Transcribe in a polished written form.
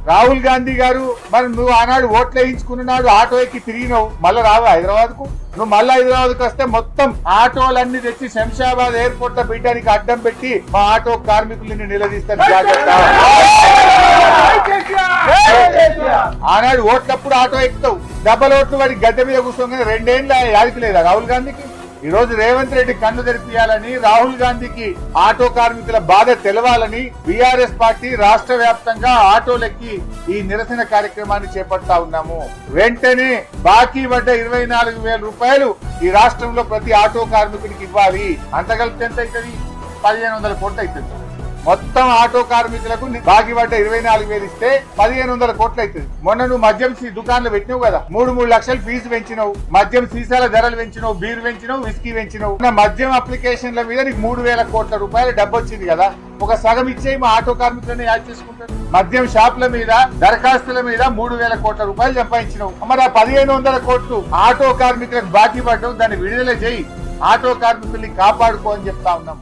రాహుల్ గాంధీ గారు మరి నువ్వు ఆనాడు ఓట్లు వేయించుకున్నాడు ఆటో ఎక్కి తిరిగినావు, మళ్ళీ రావా హైదరాబాద్ కు? నువ్వు మళ్ళీ హైదరాబాద్ కు వస్తే మొత్తం ఆటోలన్నీ తెచ్చి శంషాబాద్ ఎయిర్పోర్ట్ లో బిడ్డానికి అడ్డం పెట్టి మా ఆటో కార్మికుల్ని నిలదీస్తారు. జాగ్రత్త. ఆనాడు ఓట్లప్పుడు ఆటో ఎక్కుతావు, డబ్బల్ ఓట్లు వాడి గద్దె మీద కూర్చోగానే 2 ఏళ్ళ యాదికి లేదా రాహుల్ గాంధీకి? ఈ రోజు రేవంత్ రెడ్డి కన్ను తెరిపియాలని, రాహుల్ గాంధీకి ఆటో కార్మికుల బాధ తెలవాలని బీఆర్ఎస్ పార్టీ రాష్ట్ర వ్యాప్తంగా ఆటోలెక్కి ఈ నిరసన కార్యక్రమాన్ని చేపడతా ఉన్నాము. వెంటనే బాకీ పడ్డ 24,000 రూపాయలు ఈ రాష్ట్రంలో ప్రతి ఆటో కార్మికుడికి ఇవ్వాలి. అంత కలిపి ఎంత అవుతుంది? 1,500 కోట్లు అవుతుంది. మొత్తం ఆటో కార్మికులకు బాకీ పడ్డ 24,000 ఇస్తే 1,500 కోట్లు అవుతుంది. మొన్న నువ్వు మద్యం దుకాణాలు పెట్టినావు కదా, 3 లక్షలు ఫీజు పెంచినావు, మద్యం సీసాల ధరలు పెంచినావు, బీర్ పెంచినావు, విస్కీ పెంచినావు. మద్యం అప్లికేషన్ల మీద నీకు 3,000 కోట్ల రూపాయలు డబ్బు వచ్చింది కదా, ఒక సగం ఇచ్చేయి మా ఆటో కార్మికులను యాడ్ చేసుకుంటారు. మద్యం షాపుల మీద దరఖాస్తుల మీద 3,000 కోట్ల రూపాయలు సంపాదించినావు. మరి ఆ 1,500 కోట్లు ఆటో కార్మికులకు బాకీ పడ్డావు, దాన్ని విడుదల చేయి, ఆటో కార్మికుల్ని కాపాడుకో అని చెప్తా ఉన్నాం.